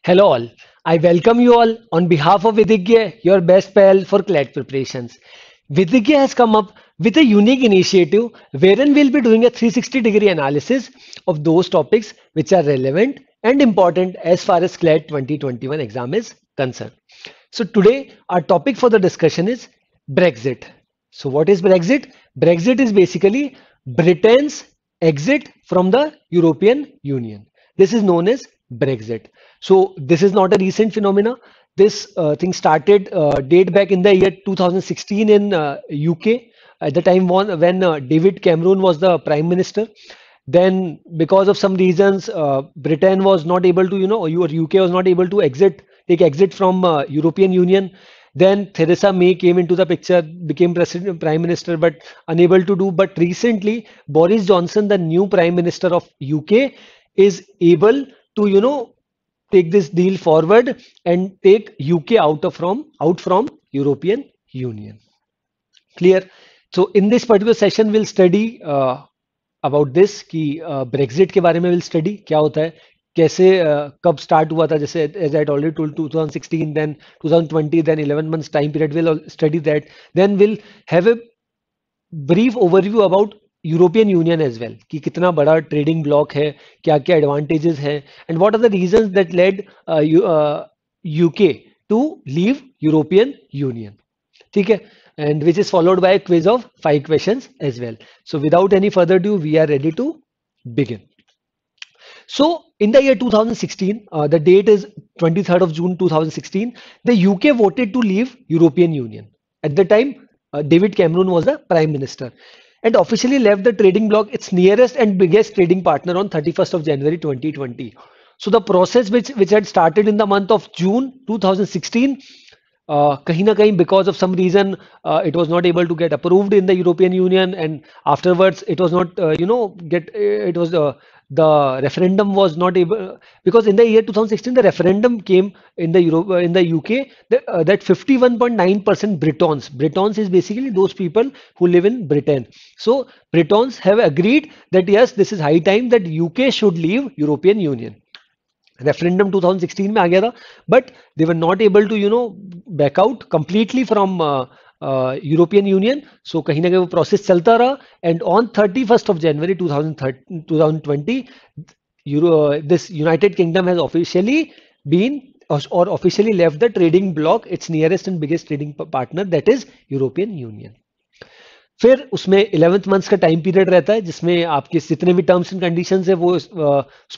Hello all. I welcome you all on behalf of Vidhigya, your best pal for CLAT preparations. Vidhigya has come up with a unique initiative wherein we'll be doing a 360-degree analysis of those topics which are relevant and important as far as CLAT 2021 exam is concerned. So today our topic for the discussion is Brexit. So what is Brexit? Brexit is basically Britain's exit from the European Union. This is known as Brexit. So this is not a recent phenomena. This thing started date back in the year 2016 in UK at the time when David Cameron was the prime minister. Then because of some reasons, Britain was not able to, or UK was not able to take exit from European Union. Then Theresa May came into the picture, became president, prime minister, but unable to do. But recently, Boris Johnson, the new prime minister of UK, is able to, take this deal forward and take UK out from European Union. Clear? So in this particular session, we'll study about this कि Brexit के बारे में will study क्या होता है कैसे कब start हुआ था जैसे as I already told 2016 then 2020 then 11 months time period we'll study that then we'll have a brief overview about European Union as well कि कितना बड़ा ट्रेडिंग ब्लॉक है क्या क्या एडवांटेजेस हैं and what are the reasons that led UK to leave European Union ठीक है and which is followed by a quiz of 5 questions as well. So without any further ado, we are ready to begin. So in the year 2016, the date is 23rd of June 2016, the UK voted to leave European Union. At the time, David Cameron was the Prime Minister and officially left the trading bloc, its nearest and biggest trading partner on 31st of January 2020. So the process which had started in the month of June 2016, kahin na kahin because of some reason it was not able to get approved in the European Union and afterwards it was not it was the referendum was not able because in the year 2016 the referendum came in the in the UK that 51.9% Britons is basically those people who live in Britain. So Britons have agreed that yes, this is high time that UK should leave European Union. Referendum 2016 में आ गया था but they were not able to back out completely from European Union so कहीं ना कहीं वो process चलता रहा and on 31st of January 2020 this United Kingdom has officially been or officially left the trading bloc, its nearest and biggest trading partner, that is European Union. फिर उसमें 11th months का time period रहता है जिसमें आपके जितने भी terms and conditions है वो उस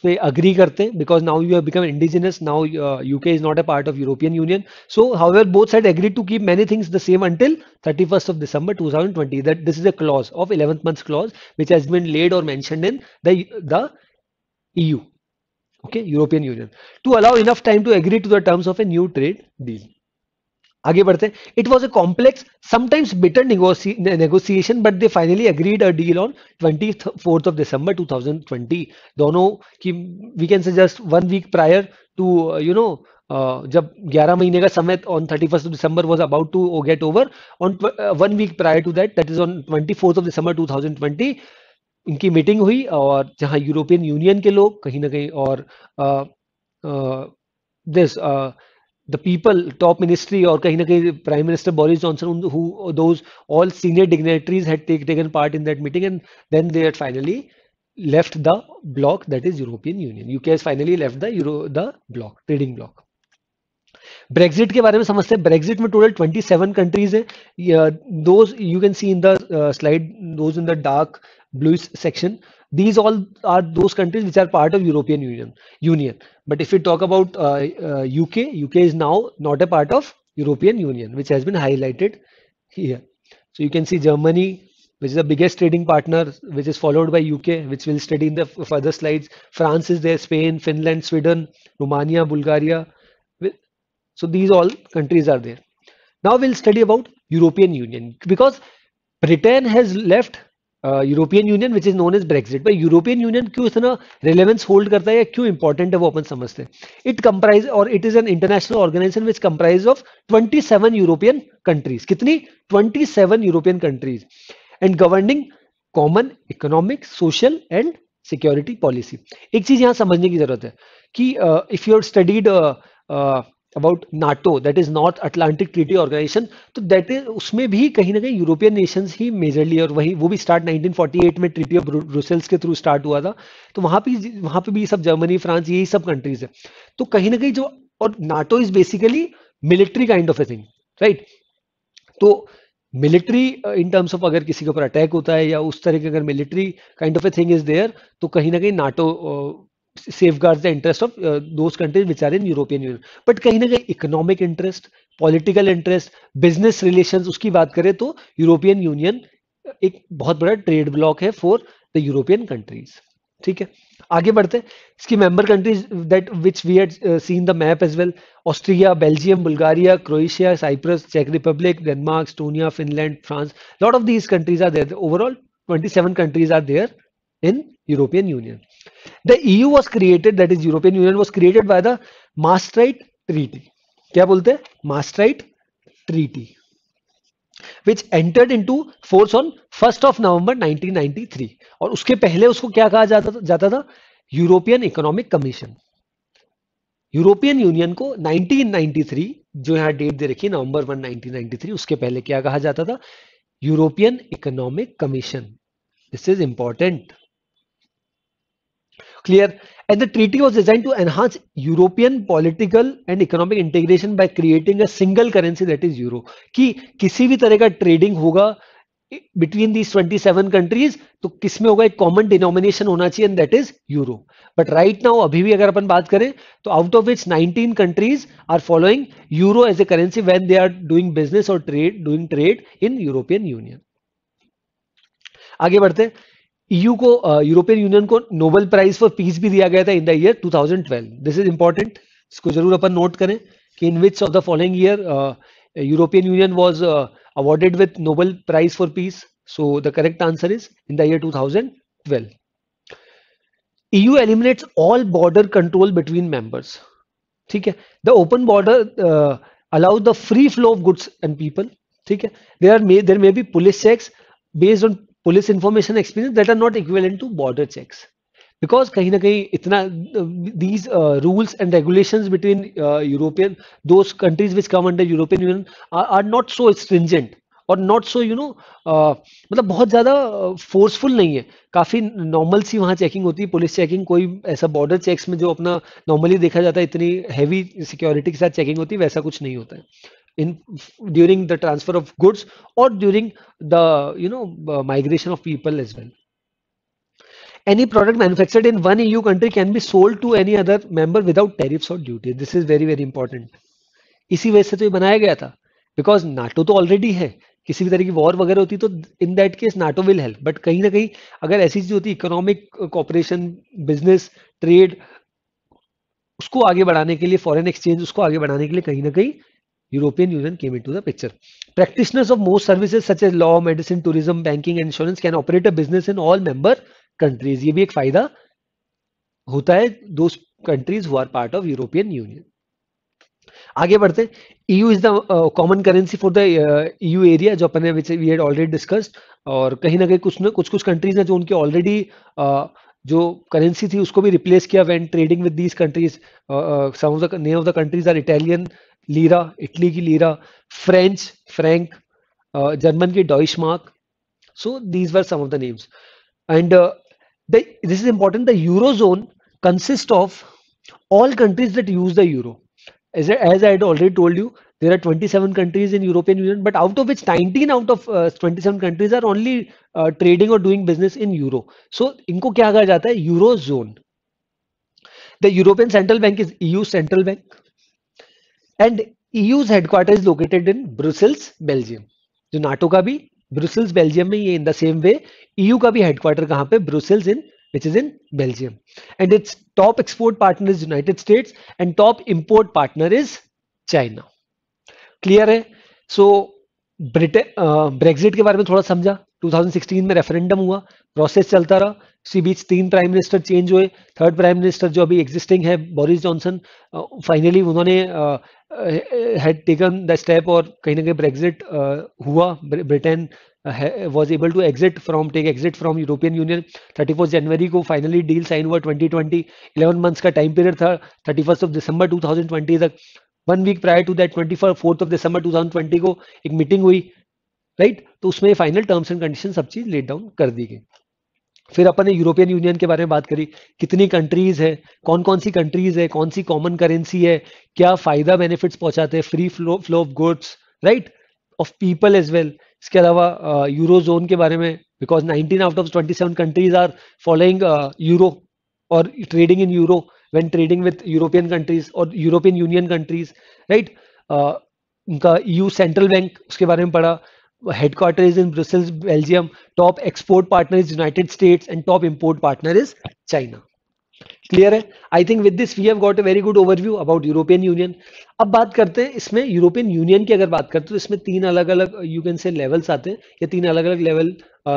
पर अग्री करते हैं because now you have become indigenous now UK is not a part of European Union so however both side agree to keep many things the same until 31st of December 2020 that this is a clause of 11th months clause which has been laid or mentioned in the EU, okay, European Union, to allow enough time to agree to the terms of a new trade deal. आगे बढ़ते हैं it was a complex sometimes bitter negotiation but they finally agreed a deal on 24th of December 2020 दोनों की we can say just 1 week prior to जब 11 महीने का समय on 31st of December was about to get over on 1 week prior to that is on 24th of December 2020 इनकी meeting हुई और जहां यूरोपियन यूनियन के लोग कहीं ना कहीं और this the people, top ministry or kahin na kahin Prime Minister Boris Johnson, who those all senior dignitaries had taken part in that meeting, and then they had finally left the bloc, that is European Union. UK has finally left the bloc, trading bloc. Brexit के बारे में समझते हैं Brexit में total 27 countries है those you can see in the slide those in the dark blue section these all are those countries which are part of European Union. But if we talk about UK is now not a part of European Union, which has been highlighted here. So you can see Germany, which is the biggest trading partner, which is followed by UK, which we'll study in the further slides. France is there, Spain, Finland, Sweden, Romania, Bulgaria. So these all countries are there. Now we'll study about European Union because Britain has left European Union which is known as Brexit भाई European Union क्यों इतना relevance hold करता है या क्यों important है वो अपन समझते हैं इट कंप्राइज और it is an international organisation which comprise of 27 European countries कितनी 27 European countries and governing common economic, social and security policy. एक चीज यहाँ समझने की जरूरत है कि if you studied about NATO, that is North Atlantic Treaty Organisation, तो दैट इज उसमें भी कहीं ना कहीं यूरोपियन नेशंस ही मेजरली, और वही वो भी स्टार्ट 1948 में ट्रीटी ऑफ ब्रुसेल्स के थ्रू स्टार्ट हुआ था। तो वहां पे भी सब जर्मनी, फ्रांस, यही सब कंट्रीज है। तो कहीं ना कहीं जो, और NATO is basically military kind of a thing, right? तो मिलिट्री इन टर्म्स ऑफ अगर किसी के ऊपर अटैक होता है या उस तरह के अगर military kind of a thing is there, तो कहीं ना कहीं NATO safeguards the interest of those countries which are in European Union. But कहीं ना कहीं economic interest, political interest, business relations उसकी बात करें तो यूरोपियन यूनियन एक बहुत बड़ा ट्रेड ब्लॉक है फॉर द यूरोपियन कंट्रीज। ठीक है, आगे बढ़ते हैं। इसकी member countries that which we had seen the map as well: Austria, Belgium, Bulgaria, Croatia, Cyprus, चेक Republic, Denmark, Estonia, Finland, France. Lot of these countries are there. Overall 27 countries are there in European Union. The EU was created, that is European Union was created by the Maastricht Treaty. क्या बोलते हैं? Maastricht Treaty, which entered into force on 1st of November 1993. और उसके पहले उसको क्या कहा जाता था? European economic commission. European Union को 1993, जो यहाँ डेट दे रखी है नवंबर 1 1993, उसके पहले क्या कहा जाता था? European economic commission. This is important. Clear? And the treaty was designed to enhance European political and economic integration by creating a single currency, that is euro. कि किसी भी तरह का ट्रेडिंग होगा between these 27 countries तो किसमें होगा? एक कॉमन डिनोमिनेशन होना चाहिए, and that is euro. But right now, अभी भी अगर अपन बात करें तो out of which 19 countries are following euro as a currency when they are doing business or doing trade in European Union. आगे बढ़ते हैं। ईयू को, यूरोपियन यूनियन को नोबेल प्राइज फॉर पीस भी दिया गया था in the year 2012। This is important, इसको जरूर अपन नोट करें कि in which of the following year European Union was awarded with Nobel prize for peace. So the correct answer is in the year 2012। EU eliminates all border control between members. ठीक है, the open border allow the free flow of goods and people. ठीक है, there may be police checks based on police information experience that are not equivalent to border checks, because कहीं ना कहीं इतना these rules and regulations between European, those countries which come under European Union are not so stringent और not so मतलब बहुत ज्यादा forceful नहीं है। काफी नॉर्मल सी वहाँ चेकिंग होती है, पुलिस चेकिंग। कोई ऐसा बॉर्डर चेक्स में जो अपना नॉर्मली देखा जाता है इतनी हैवी सिक्योरिटी के साथ चेकिंग होती है, वैसा कुछ नहीं होता है in during the transfer of goods और during the migration of people as well. Any product manufactured in one EU country can be sold to any other member without tariffs or duties. This is very very important. इसी वजह से तो ये बनाया गया था, because NATO तो already है। किसी भी तरह की वॉर वगैरह होती तो in that case NATO will help, but कहीं ना कहीं अगर ऐसी चीज होती, इकोनॉमिक कॉपरेशन, बिजनेस, ट्रेड, उसको आगे बढ़ाने के लिए, फॉरेन एक्सचेंज उसको आगे बढ़ाने के लिए कहीं ना कहीं European Union came into the picture. Practitioners of most services such as law, medicine, tourism, banking, insurance can operate a business in all member countries. ये भी एक फायदा होता है those countries who are part of European Union. आगे बढ़ते, EU is the common currency for the EU area, जो अपन which we had already discussed. और कहीं ना कहीं कुछ कंट्रीज हैं जो उनके ऑलरेडी जो करेंसी थी उसको भी रिप्लेस किया when trading with these countries. Some of the name of the countries are Italian lira, Italy की लीरा, फ्रेंच फ्रैंक, जर्मन की Deutschmark. So these were some of the names. And this is important, the eurozone consist of all countries that use the euro. As I had already told you, there are 27 countries in European Union, but out of which 19 out of 27 countries are only trading or doing business in euro. So इनको क्या कहा जाता है? Eurozone. The European Central Bank is EU Central Bank, and EU's headquarters is located in Brussels, Belgium. जो NATO का भी Brussels Belgium में, ये in the same way EU का भी हेडक्वार्टर कहाँ पे? Brussels in which is in Belgium, and its top export partner is United States and top import partner is China. Clear है? So ब्रेक्सिट के बारे में थोड़ा समझा। 2016 में रेफरेंडम हुआ, प्रोसेस चलता रहा, इसी बीच 3 प्राइम मिनिस्टर चेंज हुए। थर्ड प्राइम मिनिस्टर जो अभी एग्जिस्टिंग है, बोरिस जॉनसन, फाइनली उन्होंने हैड टेकन द स्टेप और कहीं ना कहीं ब्रेक्सिट हुआ। Britain was able to take exit from European union 31 जनवरी को फाइनली डील साइन हुआ 2020 11 मंथ्स का टाइम पीरियड था 31 दिसंबर 2020 तक 1 वीक प्रायर टू दैट 24 दिसंबर 2020 को एक मीटिंग हुई राइट तो उसमें फाइनल टर्म्स एंड कंडीशन सब चीज लेट डाउन कर दी गई फिर अपन ने यूरोपियन यूनियन के बारे में बात करी कितनी कंट्रीज है कौन सी कंट्रीज है कौन सी कॉमन करेंसी है क्या फायदा बेनिफिट्स पहुंचाते हैं free flow of goods right of people as well इसके अलावा यूरो जोन के बारे में because 19 out of 27 countries are following euro और trading in euro when trading with European countries और यूरोपियन यूनियन कंट्रीज राइट उनका ईयू सेंट्रल बैंक उसके बारे में पढ़ा headquarter is in Brussels, Belgium. Top export partner is United States and top import partner is China. Clear है? I think with this we have got a very good overview about European Union. अब बात करते हैं इसमें European union की अगर बात करते हैं तो इसमें तीन अलग अलग यू कैन से लेवल्स आते हैं या तीन अलग अलग लेवल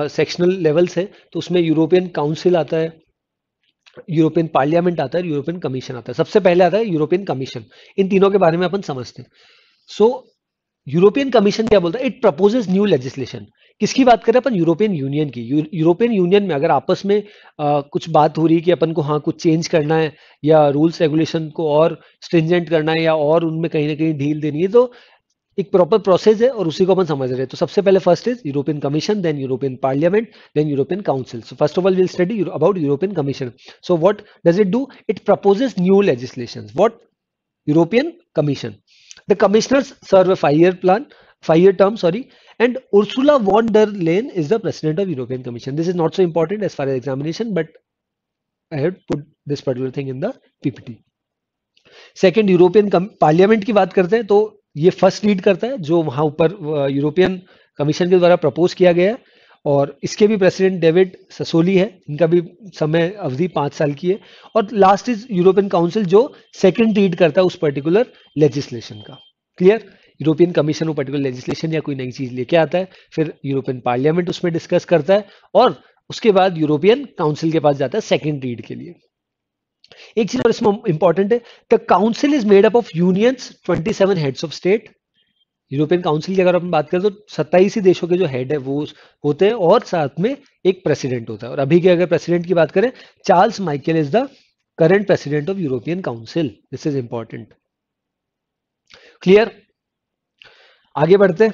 सेक्शनल लेवल्स हैं तो उसमें यूरोपियन काउंसिल आता है यूरोपियन पार्लियामेंट आता है यूरोपियन कमीशन आता है सबसे पहले आता है यूरोपियन कमीशन इन तीनों के बारे में अपन समझते हैं सो यूरोपियन कमीशन क्या बोलता है इट प्रपोजेस न्यू लेजिस्लेशन किसकी बात करें अपन यूरोपियन यूनियन की यूरोपियन यूनियन में अगर आपस में कुछ बात हो रही है कि अपन को हाँ कुछ चेंज करना है या रूल्स रेगुलेशन को और स्ट्रिंजेंट करना है या और उनमें कहीं ना कहीं ढील देनी है तो एक प्रॉपर प्रोसेस है और उसी को अपन समझ रहे हैं तो सबसे पहले first is European Commission then European Parliament then European Council so first of all will study about European Commission so what does it do it proposes new legislation what European Commission The commissioners serve a 5-year term, and Ursula von der Leyen is the president of European Commission. This is not so important as far as examination, but I have put this particular thing in the PPT. Second, European parliament की बात करते हैं तो ये first lead करता है जो वहां ऊपर यूरोपियन कमीशन के द्वारा प्रपोज किया गया है और इसके भी प्रेसिडेंट डेविड ससोली है इनका भी समय अवधि 5 साल की है और लास्ट इज यूरोपियन काउंसिल जो सेकंड रीड करता है उस पर्टिकुलर लेजिस्लेशन का क्लियर यूरोपियन कमीशन वो पर्टिकुलर लेजिस्लेशन या कोई नई चीज लेके आता है फिर यूरोपियन पार्लियामेंट उसमें डिस्कस करता है और उसके बाद यूरोपियन काउंसिल के पास जाता है सेकंड रीड के लिए एक चीज और इसमें इंपॉर्टेंट है the council is made up of unions 27 heads of state European council की अगर अपन बात करें तो 27 ही देशों के जो हेड है वो होते हैं और साथ में एक प्रेसिडेंट होता है और अभी के अगर प्रेसिडेंट की बात करें Charles Michael is the current president of European council this is important clear आगे बढ़ते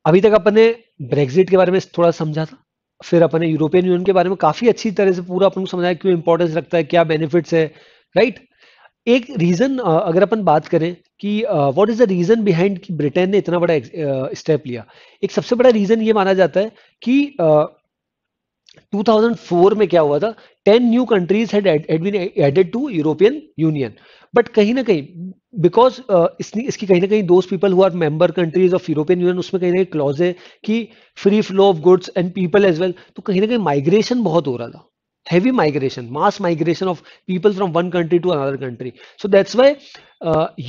अभी तक अपन ने ब्रेक्जिट के बारे में थोड़ा समझा था फिर अपन ने यूरोपियन यूनियन के बारे में काफी अच्छी तरह से पूरा अपन को समझाया क्यों इंपॉर्टेंस रखता है क्या बेनिफिट्स है राइट एक रीजन अगर अपन बात करें कि what is the reason behind कि ब्रिटेन ने इतना बड़ा स्टेप लिया एक सबसे बड़ा रीजन ये माना जाता है कि 2004 में क्या हुआ था 10 new countries had been added to European Union but कहीं ना कहीं बिकॉज इसकी कहीं ना कहीं those people who are member countries of European Union उसमें कहीं ना कहीं क्लॉज है कि free flow of goods and people as well तो कहीं ना कहीं माइग्रेशन बहुत हो रहा था heavy migration mass migration of people from one country to another country so that's why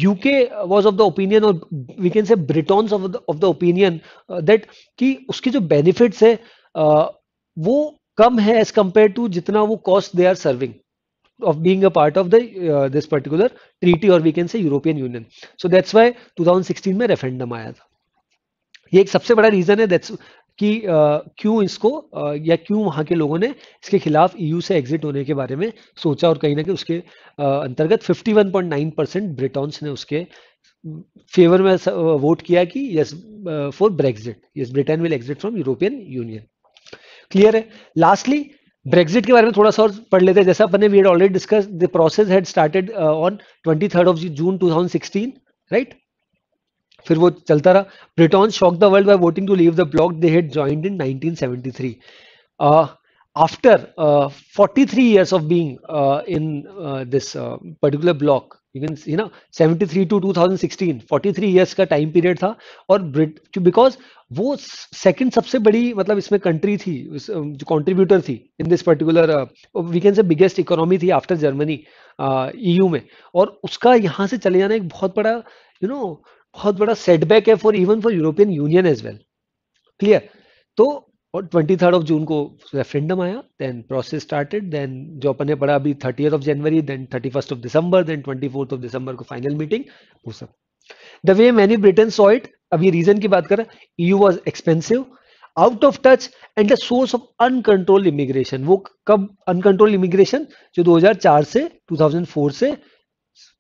UK was of the opinion or we can say Britons of the opinion that कि उसके जो benefits है वो कम है as compared to जितना वो cost they are serving of being a part of the this particular treaty or we can say European Union so that's why 2016 में referendum आया था ये एक सबसे बड़ा रीजन है दैट्स कि क्यों इसको या क्यों वहां के लोगों ने इसके खिलाफ ईयू से एग्जिट होने के बारे में सोचा और कहीं ना कहीं उसके अंतर्गत 51.9% ब्रिटॉन्स ने उसके फेवर में वोट किया कि yes for Brexit yes Britain will exit from European union clear है लास्टली ब्रेक्जिट के बारे में थोड़ा सा और पढ़ लेते हैं जैसा अपने we had already discussed the process had started on 23rd of June 2016 right फिर वो चलता रहा Britain shock the world by voting to leave the bloc they had joined in 1973 after 43 years of being in this particular block you can see ना 73 to 2016 43 years का time period था और because वो second सबसे बड़ी मतलब इसमें country थी जो कंट्रीब्यूटर थी in this particular we can say biggest economy थी आफ्टर जर्मनी ईयू में और उसका यहाँ से चले जाना एक बहुत बड़ा बहुत बड़ा सेटबैक है for even for European Union as well clear तो और 23rd ऑफ जून को रेफरेंडम आया देन प्रोसेस स्टार्टेड देन जो अपन ने पढ़ा अभी 30th of January then 31st of December then 24th of December को फाइनल मीटिंग वो सब the way many Britain saw it अब ये रीजन की बात करें, EU was expensive, out of touch and the source of uncontrolled immigration. वो कब अनकंट्रोल्ड इमिग्रेशन? जो 2004 से 2004 से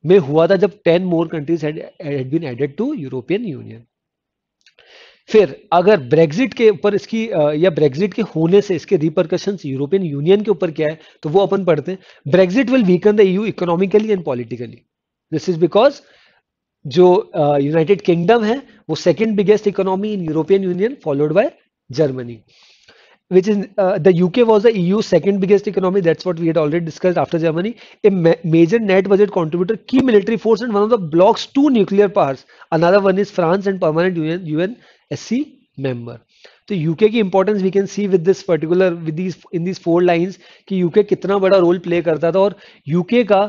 में हुआ था, जब 10 more countries had been added to European Union. फिर अगर ब्रेग्जिट के ऊपर इसकी या ब्रेग्जिट के होने से इसके रिपरकशंस यूरोपियन यूनियन के ऊपर क्या है, तो वो अपन पढ़ते हैं। Brexit will weaken the EU economically and politically. This is because जो यूनाइटेड किंगडम है वो second biggest economy in European union, followed by Germany, which is the UK was the EU's second biggest economy. That's what we had already discussed after Germany. A major net budget contributor, key military force, and one of the bloc's two nuclear powers. Another one is France and permanent UNSC member. तो UK की importance we can see with this particular with these in these 4 lines कि UK कितना बड़ा role play करता था, और UK का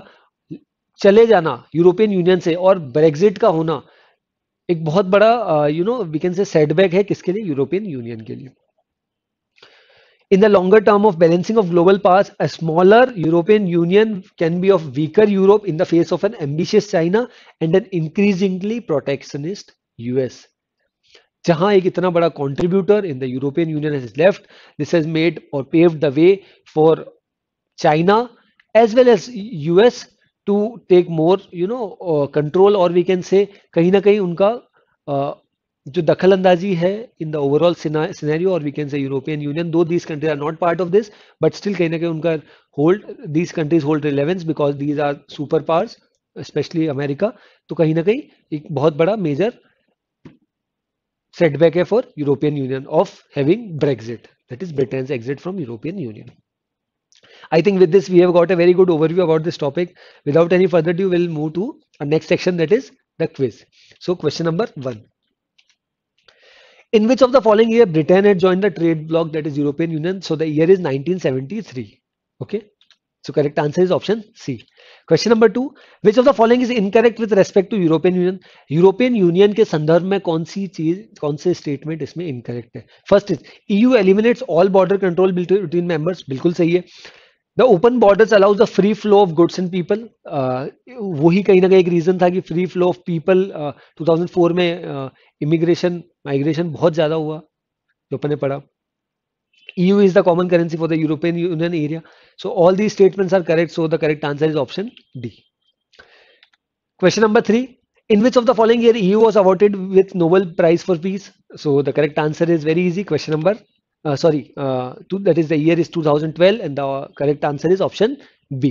चले जाना यूरोपियन यूनियन से और ब्रेग्जिट का होना एक बहुत बड़ा वी कैन से सेटबैक है किसके लिए? यूरोपियन यूनियन के लिए। In the longer term of balancing of global powers, a smaller European Union can be of weaker Europe in the face of an ambitious China and an increasingly protectionist US. जहां एक इतना बड़ा contributor in the European Union has left, this has made or paved the way for China as well as US to take more control, or we can say कहीं ना कहीं उनका जो दखल अंदाजी है इन द ओवरऑल सिनेरियो, और we can say European Union, though these countries are not part of this, but still कहीं ना कहीं उनका these countries hold relevance because these are super powers, especially America. तो कहीं ना कहीं एक बहुत बड़ा मेजर सेटबैक है for European Union of having Brexit, that is Britain's exit from European Union. I think with this we have got a very good overview about this topic. Without any further ado, we'll move to our next section, that is the quiz. So question number 1. In which of the following year Britain had joined the trade bloc, that is European Union? So the year is 1973. Okay. So correct answer is option C. Question number 2. Which of the following is incorrect with respect to European Union? European Union के संदर्भ में कौन सी चीज, कौन से statement इसमें incorrect है? First is EU eliminates all border control between members. बिल्कुल सही है। The open borders allows the free flow of goods and people. वही कहीं ना कहीं एक रीजन था कि फ्री फ्लो ऑफ पीपल 2004 में इमिग्रेशन माइग्रेशन बहुत ज्यादा हुआ, जो अपन ने पढ़ा। EU is the common currency for the European Union area. So all these statements are correct. So the correct answer is option D. Question number 3. In which of the following year EU was awarded with Nobel Prize for Peace? So the correct answer is very easy. Question number that is the year is 2012, and the correct answer is option B.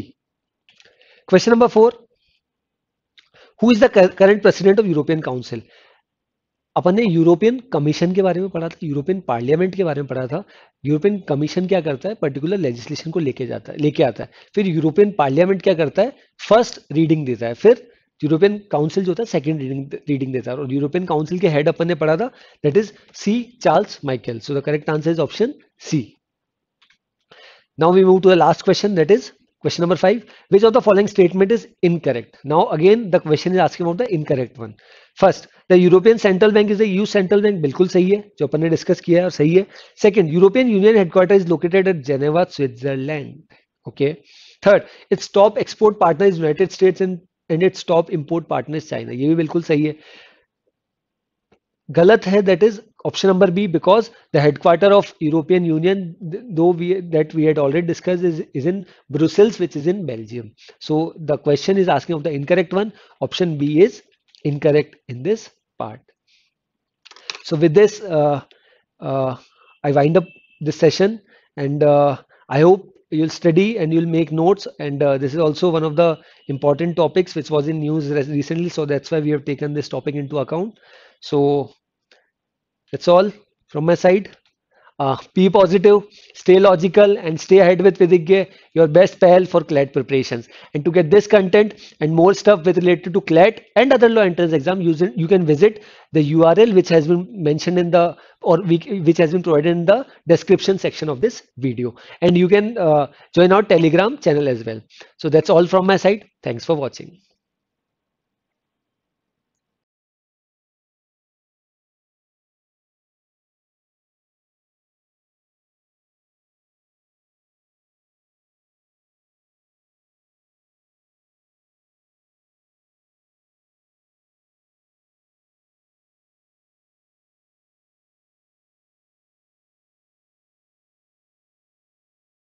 Question number 4. Who is the current president of European Council? अपन ने European commission के बारे में पढ़ा था, European parliament के बारे में पढ़ा था। यूरोपियन कमीशन क्या करता है? पर्टिकुलर लेजिस्लेशन को लेके आता है। फिर यूरोपियन पार्लियामेंट क्या करता है? फर्स्ट रीडिंग देता है। फिर यूरोपियन काउंसिल जो होता है सेकंड रीडिंग देता है, और यूरोपियन काउंसिल के हेड अपन ने पढ़ा था, that is C Charles Michel. So the correct answer is option C. Now we move to the last question, that is question number 5. Which of the following statement is incorrect? Now again the question is asking about the incorrect one. First, the European Central Bank is the EU Central Bank. बिल्कुल सही है, जो अपन ने discuss किया है और सही है। Second, European Union headquarters is located at Geneva, Switzerland. Okay. Third, its top export partner is United States and its top import partner is China. ये भी बिल्कुल सही है। गलत है, that is option number B, because the headquarter of European Union, though we had already discussed, is in Brussels, which is in Belgium. So the question is asking of the incorrect one. Option B is incorrect in this part. So with this, I wind up this session, and I hope you'll study and you'll make notes. And this is also one of the important topics which was in news recently. So that's why we have taken this topic into account. So that's all from my side. Be positive, stay logical, and stay ahead with Vidhigya, your best pal for CLAT preparations. And to get this content and more stuff with related to CLAT and other law entrance exam, you can visit the URL which has been mentioned in the which has been provided in the description section of this video. And you can join our Telegram channel as well. So that's all from my side. Thanks for watching.